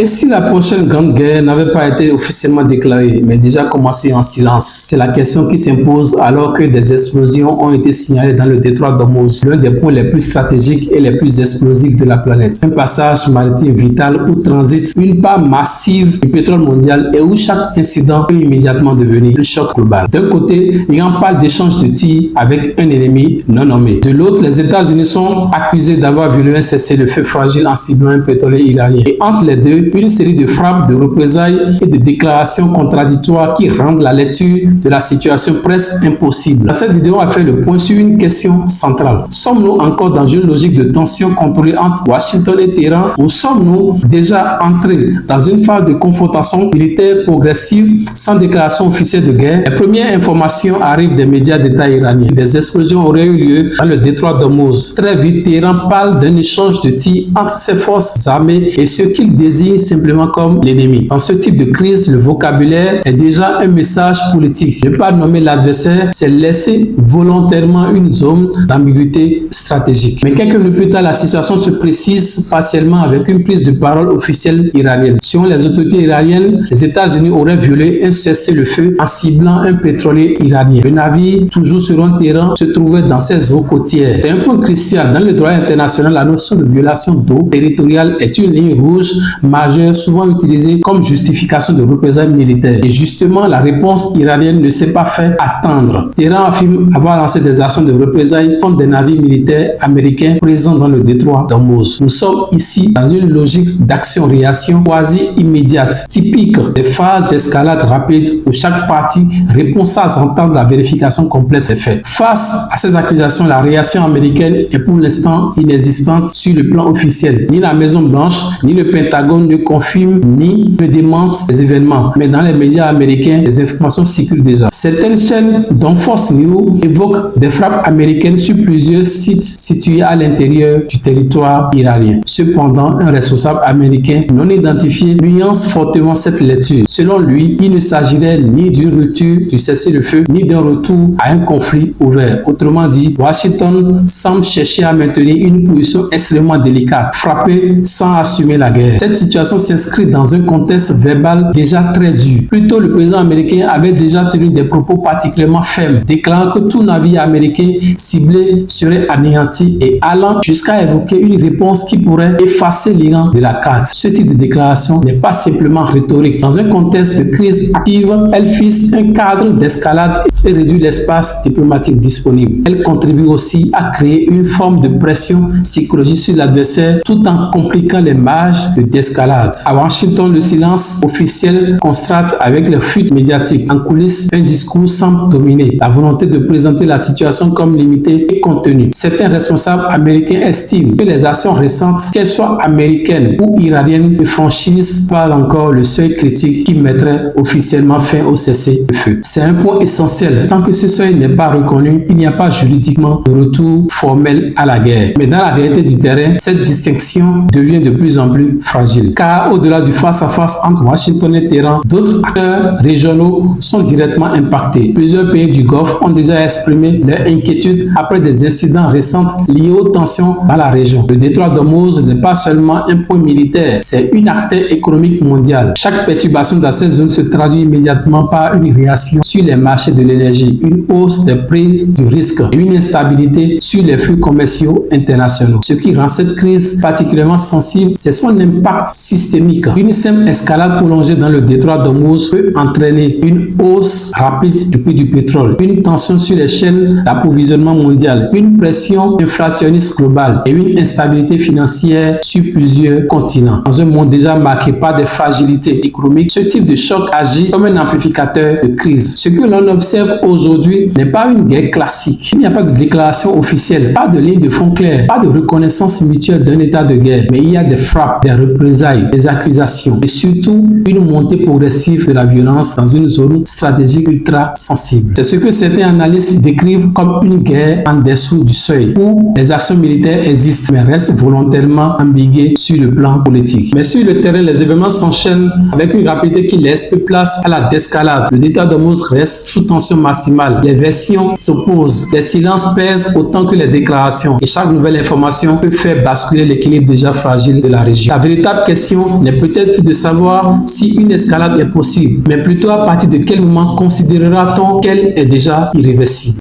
Et si la prochaine grande guerre n'avait pas été officiellement déclarée, mais déjà commencé en silence? C'est la question qui s'impose alors que des explosions ont été signalées dans le détroit d'Ormuz, l'un des points les plus stratégiques et les plus explosifs de la planète. Un passage maritime vital où transite une part massive du pétrole mondial et où chaque incident peut immédiatement devenir un choc global. D'un côté, l'Iran parle d'échanges de tirs avec un ennemi non nommé. De l'autre, les États-Unis sont accusés d'avoir violé un cessez-le-feu fragile en ciblant un pétrolier iranien. Et entre les deux, une série de frappes, de représailles et de déclarations contradictoires qui rendent la lecture de la situation presque impossible. Dans cette vidéo, on va faire le point sur une question centrale. Sommes-nous encore dans une logique de tension contrôlée entre Washington et Téhéran ou sommes-nous déjà entrés dans une phase de confrontation militaire progressive sans déclaration officielle de guerre? Les premières informations arrivent des médias d'État iraniens. Des explosions auraient eu lieu dans le détroit d'Ormuz. Très vite, Téhéran parle d'un échange de tirs entre ses forces armées et ceux qu'il désigne simplement comme l'ennemi. Dans ce type de crise, le vocabulaire est déjà un message politique. Ne pas nommer l'adversaire, c'est laisser volontairement une zone d'ambiguïté stratégique. Mais quelques minutes plus tard, la situation se précise partiellement avec une prise de parole officielle iranienne. Selon les autorités iraniennes, les États-Unis auraient violé un cessez-le-feu en ciblant un pétrolier iranien. Le navire, toujours selon Téhéran, se trouvait dans ses eaux côtières. C'est un point crucial. Dans le droit international, la notion de violation d'eau territoriale est une ligne rouge majeure souvent utilisée comme justification de représailles militaires. Et justement, la réponse iranienne ne s'est pas fait attendre. Téhéran affirme avoir lancé des actions de représailles contre des navires militaires américains présents dans le détroit d'Ormuz. Nous sommes ici dans une logique d'action-réaction quasi immédiate, typique des phases d'escalade rapide où chaque partie répond sans entendre la vérification complète des faits. Face à ces accusations, la réaction américaine est pour l'instant inexistante sur le plan officiel. Ni la Maison-Blanche, ni le Pentagone ne confirment ni ne démentent ces événements. Mais dans les médias américains, les informations circulent déjà. Certaines chaînes, dont Fox News, évoquent des frappes américaines sur plusieurs sites situés à l'intérieur du territoire iranien. Cependant, un responsable américain non identifié nuance fortement cette lecture. Selon lui, il ne s'agirait ni d'une rupture du cessez-le-feu, ni d'un retour à un conflit ouvert. Autrement dit, Washington semble chercher à maintenir une position extrêmement délicate, frapper sans assumer la guerre. Cette situation s'inscrit dans un contexte verbal déjà très dur. Plus tôt, le président américain avait déjà tenu des propos particulièrement fermes, déclarant que tout navire américain ciblé serait anéanti et allant jusqu'à évoquer une réponse qui pourrait effacer l'Iran de la carte. Ce type de déclaration n'est pas simplement rhétorique. Dans un contexte de crise active, elle fixe un cadre d'escalade et réduit l'espace diplomatique disponible. Elle contribue aussi à créer une forme de pression psychologique sur l'adversaire tout en compliquant les marges d'escalade. À Washington, le silence officiel contraste avec les fuites médiatiques. En coulisses, un discours semble dominer la volonté de présenter la situation comme limitée et contenue. Certains responsables américains estiment que les actions récentes, qu'elles soient américaines ou iraniennes, ne franchissent pas encore le seuil critique qui mettrait officiellement fin au cessez-le-feu. C'est un point essentiel. Tant que ce seuil n'est pas reconnu, il n'y a pas juridiquement de retour formel à la guerre. Mais dans la réalité du terrain, cette distinction devient de plus en plus fragile. Car au-delà du face-à-face entre Washington et Téhéran, d'autres acteurs régionaux sont directement impactés. Plusieurs pays du Golfe ont déjà exprimé leur inquiétude après des incidents récents liés aux tensions dans la région. Le détroit d'Ormuz n'est pas seulement un point militaire, c'est une acteur économique mondiale. Chaque perturbation dans cette zone se traduit immédiatement par une réaction sur les marchés de l'énergie, une hausse des prix du risque et une instabilité sur les flux commerciaux internationaux. Ce qui rend cette crise particulièrement sensible, c'est son impact systémique. Une simple escalade prolongée dans le détroit d'Ormuz peut entraîner une hausse rapide du prix du pétrole, une tension sur les chaînes d'approvisionnement mondiales, une pression inflationniste globale et une instabilité financière sur plusieurs continents. Dans un monde déjà marqué par des fragilités économiques, ce type de choc agit comme un amplificateur de crise. Ce que l'on observe aujourd'hui n'est pas une guerre classique. Il n'y a pas de déclaration officielle, pas de ligne de front claire, pas de reconnaissance mutuelle d'un état de guerre, mais il y a des frappes, des représailles, des accusations et surtout une montée progressive de la violence dans une zone stratégique ultra sensible. C'est ce que certains analystes décrivent comme une guerre en dessous du seuil, où les actions militaires existent mais restent volontairement ambiguës sur le plan politique. Mais sur le terrain, les événements s'enchaînent avec une rapidité qui laisse peu place à la désescalade. Le détroit d'Ormuz reste sous tension maximale. Les versions s'opposent. Les silences pèsent autant que les déclarations et chaque nouvelle information peut faire basculer l'équilibre déjà fragile de la région. La véritable question question n'est peut-être plus de savoir si une escalade est possible, mais plutôt à partir de quel moment considérera-t-on qu'elle est déjà irréversible.